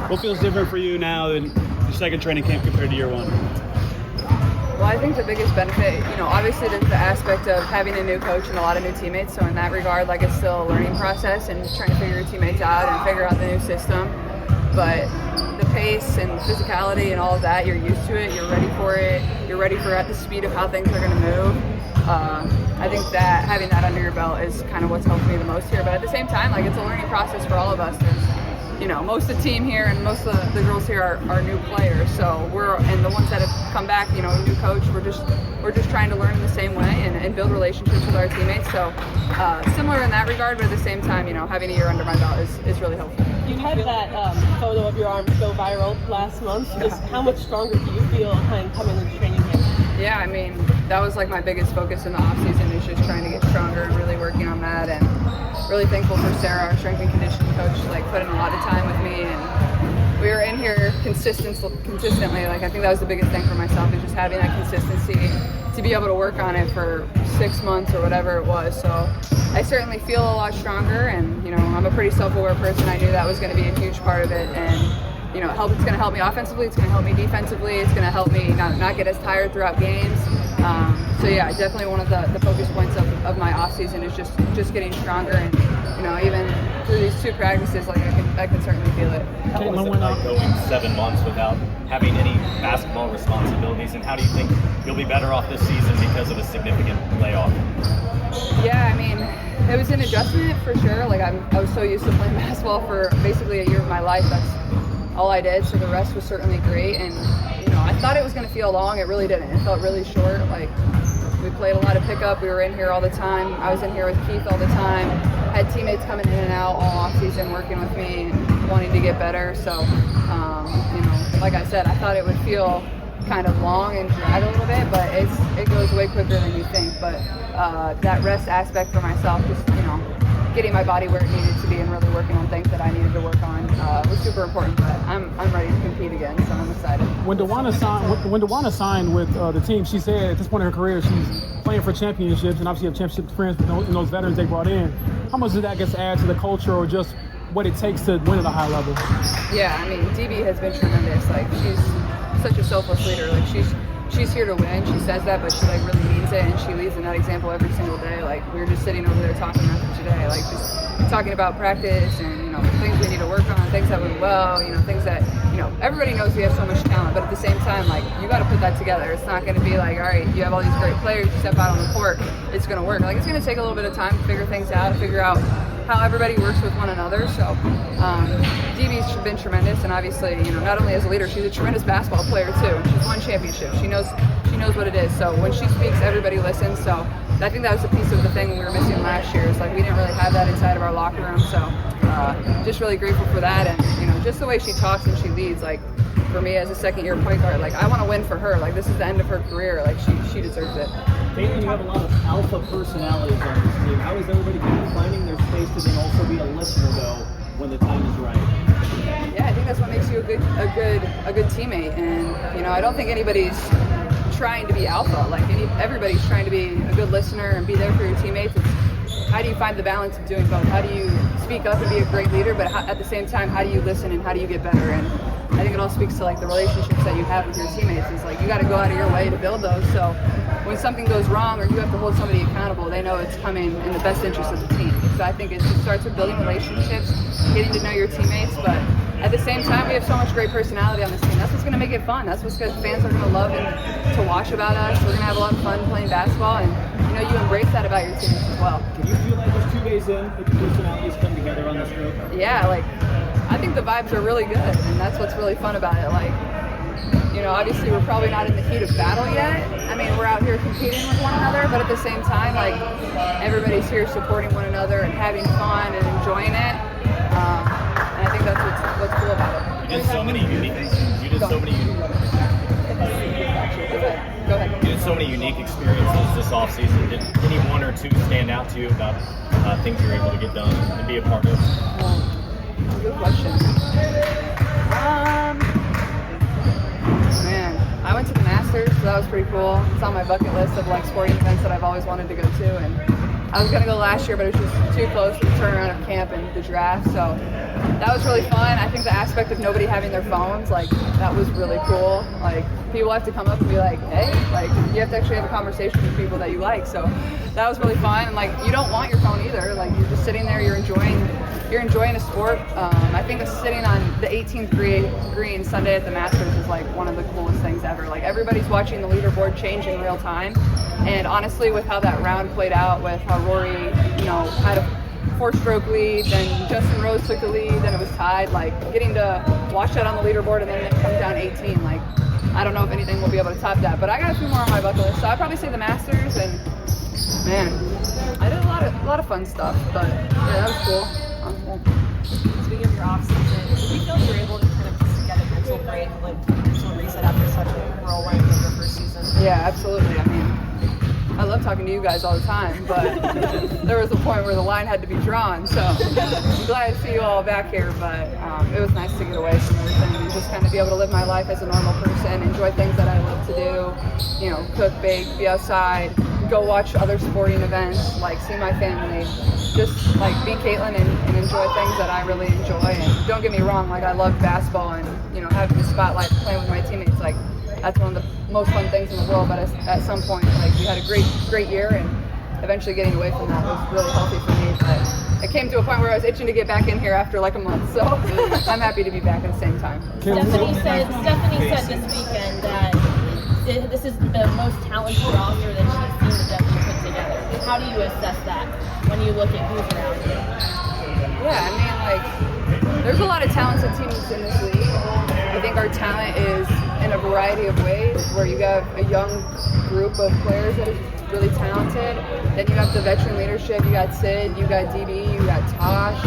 What feels different for you now in your second training camp compared to year one? Well, I think the biggest benefit, obviously there's the aspect of having a new coach and a lot of new teammates. So in that regard, like, it's still a learning process and trying to figure your teammates out and figure out the new system. But the pace and physicality and all of that, you're used to it, you're ready for it, you're ready for at the speed of how things are going to move. I think that having that under your belt is kind of what's helped me the most here. But at the same time, like, it's a learning process for all of us. Most of the team here and most of the girls here are new players. So and the ones that have come back, new coach, we're just trying to learn in the same way and build relationships with our teammates. So similar in that regard, but at the same time, having a year under my belt is really helpful. You had that photo of your arms go viral last month. Just how much stronger do you feel kind of coming into training camp? Yeah, I mean, that was like my biggest focus in the offseason, is just trying to get stronger and really working on that. And really thankful for Sarah, our strength and conditioning coach, like, put in a lot of time with me. And we were in here consistently. Like, I think that was the biggest thing for myself, is just having that consistency to be able to work on it for 6 months or whatever it was. So I certainly feel a lot stronger, and I'm a pretty self-aware person. I knew that was going to be a huge part of it, and it's going to help me offensively, it's going to help me defensively, it's going to help me not get as tired throughout games. So yeah, definitely one of the focus points of my off season is just getting stronger, and even through these 2 practices, like, I can certainly feel it. What was it like going 7 months without having any basketball responsibilities, and how do you think you'll be better off this season because of a significant layoff? Yeah, I mean, it was an adjustment for sure. Like, I was so used to playing basketball for basically a year of my life. That's all I did, so the rest was certainly great. And I thought it was going to feel long. It really didn't. It felt really short. Like, we played a lot of pickup. We were in here all the time. I was in here with Keith all the time. Had teammates coming in and out all off season working with me and wanting to get better. So like I said, I thought it would feel kind of long and drag a little bit, but it goes way quicker than you think. But that rest aspect for myself, just getting my body where it needed to be and really working on things that I needed to work on was super important. But I'm ready to compete again, so I'm excited. When DeWanna signed with the team, she said at this point in her career she's playing for championships, and obviously have championship experience with those veterans they brought in. How much does that get to add to the culture, or just what it takes to win at a high level? Yeah, I mean, DB has been tremendous. Like, she's such a selfless leader. Like, she's here to win. She says that, but she, like, really means it, and she leads in that example every single day. Like, we were just sitting over there talking after today, like, just talking about practice and things we need to work on, things that went well, things that everybody knows we have so much talent, but at the same time, like, you got to put that together. It's not going to be like, all right, you have all these great players, you step out on the court, it's going to work. Like, it's going to take a little bit of time to figure things out, figure out how everybody works with one another. So DB's been tremendous, and obviously, not only as a leader, she's a tremendous basketball player too. She's won championships. She knows what it is. So when she speaks, everybody listens. So I think that was a piece of the thing we were missing last year. Is like, we didn't really have that inside of our locker room. So just really grateful for that, and just the way she talks and she leads. Like, for me as a second-year point guard, like, I want to win for her. Like, this is the end of her career. Like, she deserves it. Caitlin, you have a lot of alpha personalities on this team. How is everybody kind of finding their space to then also be a listener, though, when the time is right? Yeah, I think that's what makes you a good teammate. And I don't think anybody's trying to be alpha. Like, everybody's trying to be a good listener and be there for your teammates. It's how do you find the balance of doing both? How do you speak up and be a great leader, but at the same time, how do you listen and how do you get better? And I think it all speaks to, like, the relationships that you have with your teammates. It's like, you got to go out of your way to build those. So when something goes wrong or you have to hold somebody accountable, they know it's coming in the best interest of the team. So I think it just starts with building relationships, getting to know your teammates, but at the same time, we have so much great personality on this team. That's what's going to make it fun. That's what fans are going to love and to watch about us. We're going to have a lot of fun playing basketball, and you embrace that about your teammates as well. Can you feel like there's 2 days in that the personalities come together on this group? Yeah, like, I think the vibes are really good, and that's what's really fun about it. Like, obviously we're probably not in the heat of battle yet. I mean, we're out here competing with one another, but at the same time, like, everybody's here supporting one another and having fun and enjoying it. And I think that's what's cool about it. You did so many unique experiences this offseason. Did any one or two stand out to you about things you're able to get done and be a part of? Good question. Man, I went to the Masters, so that was pretty cool. It's on my bucket list of, like, sporting events that I've always wanted to go to, and I was going to go last year, but it was just too close to the turnaround of camp and the draft, so that was really fun. I think the aspect of nobody having their phones, like, that was really cool. Like, people have to come up and be like, hey, like, you have to actually have a conversation with people that you like. So that was really fun. And like, you don't want your phone either. Like, you're just sitting there, you're enjoying a sport. I think sitting on the 18th green Sunday at the Masters is like one of the coolest things ever. Like, everybody's watching the leaderboard change in real time. And honestly, with how that round played out, with how Rory, had a 4-stroke lead, then Justin Rose took the lead, then it was tied. Like, getting to watch that on the leaderboard and then it come down 18, like, I don't know if anything will be able to top that. But I got a few more on my bucket list, so I'd probably say the Masters. And man, I did a lot of fun stuff. But yeah, that was cool. Speaking of your off-season, do you feel you're able to kind of just get a mental break, like mental reset after such a whirlwind of your first season? Yeah, absolutely. I mean, I love talking to you guys all the time, but there was a point where the line had to be drawn. So I'm glad to see you all back here, but it was nice to get away from everything and just kind of be able to live my life as a normal person, enjoy things that I love to do, cook, bake, be outside, go watch other sporting events, like see my family, just like be Caitlin and enjoy things that I really enjoy. And don't get me wrong, like I love basketball and, having the spotlight, playing with my teammates, like that's one of the most fun things in the world. But at some point, like we had a great year, and eventually getting away from that was really healthy for me. But it came to a point where I was itching to get back in here after like a month. So I'm happy to be back at the same time. Stephanie said this weekend that this is the most talented roster that she's seen the Devils put together. How do you assess that when you look at who's around you? Yeah, I mean, like, there's a lot of talented teams in this league. I think our talent is in a variety of ways, where you have a young group of players that is really talented. Then you have the veteran leadership. You got Sid, you got DB, you got Tosh.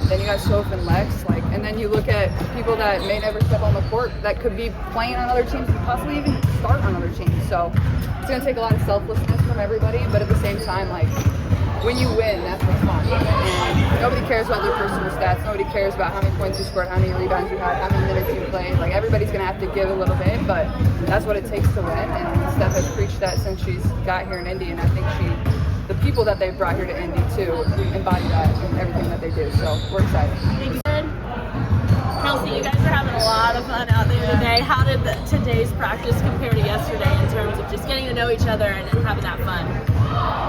Then you got Soph and Lex. And then you look at people that may never step on the court that could be playing on other teams and possibly even start on other teams. So it's going to take a lot of selflessness from everybody, but at the same time, like, when you win, that's what's fun. And nobody cares about their personal stats. Nobody cares about how many points you scored, how many rebounds you had, how many minutes you played. Like, everybody's going to have to give a little bit, but that's what it takes to win. And Steph has preached that since she's got here in Indy, and I think the people that they've brought here to Indy, too, embody that in everything that they do. So we're excited. Kelsey, you guys are having a lot of fun out there today. How did today's practice compare to yesterday in terms of just getting to know each other and having that fun?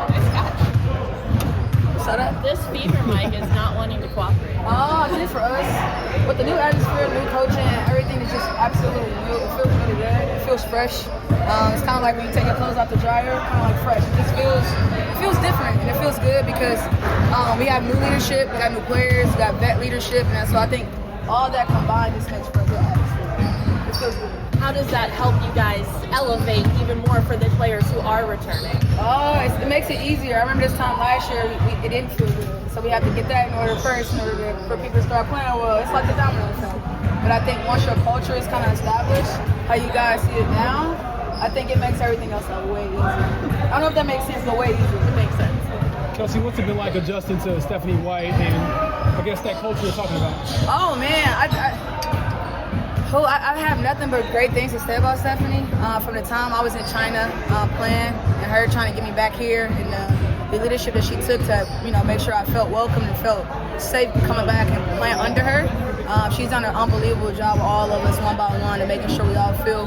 Nice catch. This fever mic is not wanting to cooperate. Oh, this for us. With the new atmosphere, new coaching, everything is just absolutely new. It feels really good. It feels fresh. It's kind of like when you take your clothes out the dryer, kind of like fresh. It just feels different, and it feels good because we have new leadership, we got new players, we got vet leadership, and so I think all that combined just makes for a good atmosphere. It feels good. How does that help you guys elevate even more for the players who are returning? Oh, it makes it easier. I remember this time last year, it didn't feel good. So we have to get that in order first in order for people to start playing well. It's like the domino effect. But I think once your culture is kind of established, how you guys see it now, I think it makes everything else way easier. I don't know if that makes sense, but way easier. It makes sense. Kelsey, what's it been like adjusting to Stephanie White and I guess that culture you're talking about? Oh, man. I have nothing but great things to say about Stephanie. From the time I was in China playing and her trying to get me back here, and the leadership that she took to make sure I felt welcome and felt safe coming back and playing under her. She's done an unbelievable job with all of us one by one and making sure we all feel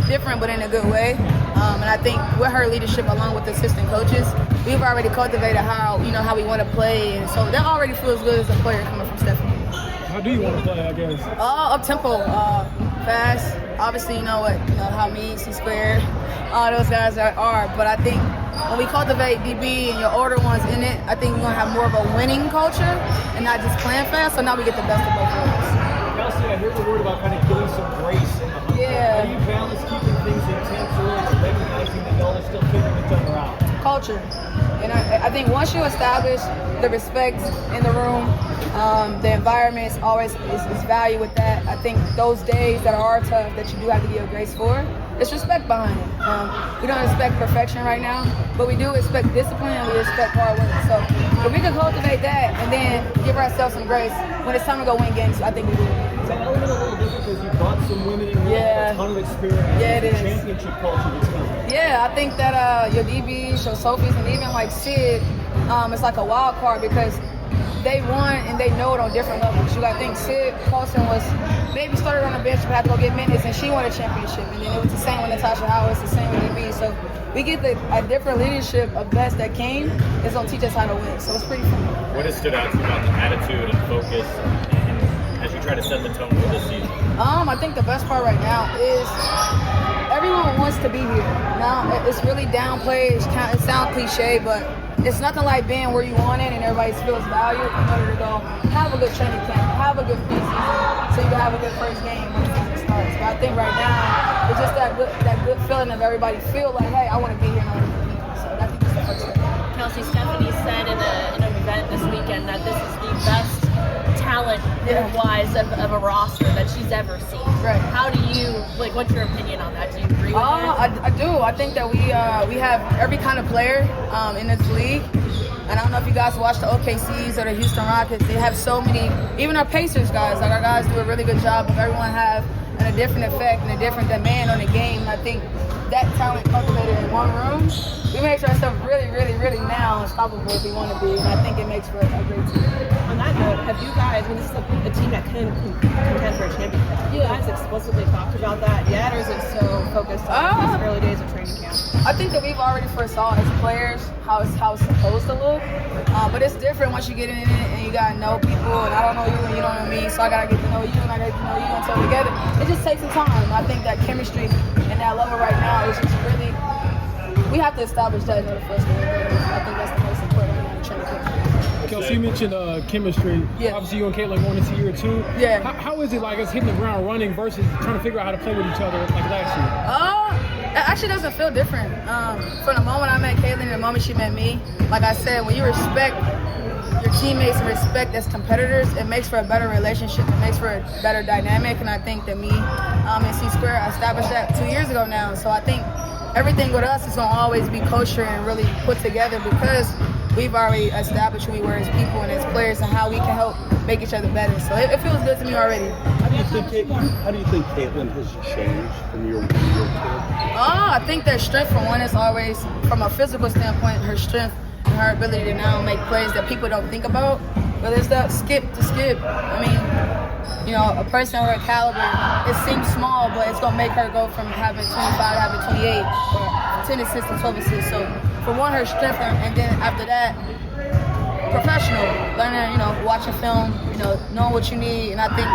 different but in a good way. And I think with her leadership along with the assistant coaches, we've already cultivated how we want to play, and so that already feels good as a player coming from Stephanie. How do you want to play, I guess? Up-tempo, fast. Obviously, how me, C-Squared, all those guys are. But I think when we cultivate DB and your older ones in it, I think we're going to have more of a winning culture and not just playing fast. So now we get the best of both worlds. Kelsey, I heard the word about kind of getting some grace in the hunt. Yeah. How do you balance keeping things intense early and recognizing that y'all are still figuring each other out? Culture. And I think once you establish the respect in the room, the environment is always is value with that. I think those days that are tough that you do have to give grace for, there's respect behind it. We don't expect perfection right now, but we do expect discipline and we expect hard work. So if we can cultivate that and then give ourselves some grace when it's time to go win games, I think we do. Is that element a little different because you brought some women in with a ton of experience? Yeah, it is. Championship culture that's coming. Yeah, I think that your DBs, your Sophies, and even like Sid, it's like a wild card because they won and they know it on different levels. You got to think Sid Paulson was maybe started on the bench but had to go get minutes, and she won a championship. And then it was the same with Natasha Howard, it's the same with DB. So we get a different leadership of best that came is going to teach us how to win. So it's pretty fun. What has stood out to you about the attitude and focus and as you try to set the tone for this season? I think the best part right now is everyone wants to be here. Now, it's really downplayed. It sounds cliche, but it's nothing like being where you want it and everybody feels valued in order to go have a good training camp, have a good preseason, so you can have a good first game when the season starts. But I think right now, it's just that good feeling of everybody feel like, hey, I want to be here and I want to be here. So I think that's the first thing. Kelsey, Stephanie said in an event this weekend that this is the best talent-wise of a roster that she's ever seen. Right. How do you, what's your opinion on that? Do you agree with that? I do. I think that we have every kind of player in this league. And I don't know if you guys watch the OKCs or the Houston Rockets. They have so many, even our Pacers guys, like our guys do a really good job of everyone have a different effect and a different demand on the game. And I think that talent cultivated in one room, we make ourselves really, really, really now unstoppable if we want to be. And I think it makes for a great team. On that note, have you guys, this is a team that can contend for a championship, have you guys explicitly talked about that yet, or is it so focused on these early days of training camp? I think that we've already foresaw as players how it's supposed to look, but it's different once you get in it and you gotta know people, and I don't know you and you don't know me, so I gotta get to know you and I gotta get to know you until together. It just takes some time. I think that chemistry and that level right now is just really, we have to establish that in the first game. I think that's the most important right now in training camp. Kelsey, you mentioned chemistry. Yeah. Obviously, you and Caitlin going into year 2. Yeah. How is it like us hitting the ground running versus trying to figure out how to play with each other like last year? It actually doesn't feel different. From the moment I met Caitlin and the moment she met me, like I said, when you respect your teammates and respect as competitors, it makes for a better relationship. It makes for a better dynamic, and I think that me and C-Square established that 2 years ago now. So I think everything with us is going to always be kosher and really put together because we've already established who we were as people and as players and how we can help make each other better. So it feels good to me already. How do you think Caitlin has changed from your kid? I think that strength, for one, is always, from a physical standpoint, her strength and her ability to now make plays that people don't think about. But there's that skip to skip. I mean, a person of her caliber, it seems small, but it's going to make her go from having 25 to having 28, or 10 assists to 12 assists. So, for one, her strength, and then after that, professional, learning, watching film, knowing what you need, and I think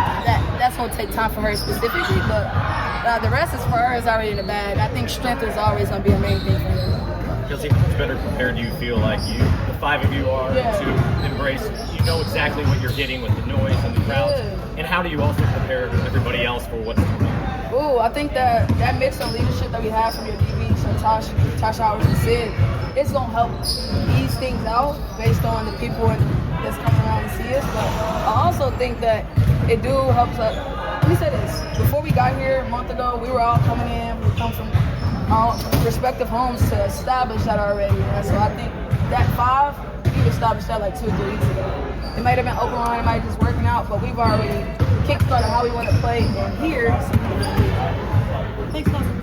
that's going to take time for her specifically, but the rest is for her is already in the bag. I think strength is always going to be a main thing for her. Kelsey, how much better prepared do you feel like the 5 of you are to embrace, you know exactly what you're getting with the noise and the crowds, and how do you also prepare everybody else for what's coming? I think that mix of leadership that we have from your DB, so Tasha Howard and Sid, it's going to help ease things out based on the people that's coming around to see us. But I also think that it do helps us. Let me say this. Before we got here a month ago, we were all coming in. We come from our respective homes to establish that already. And so I think that 5, we've established that like 2 or 3 weeks ago. It might have been open line, it might have just working out, but we've already kickstarted how we want to play. And here, thanks,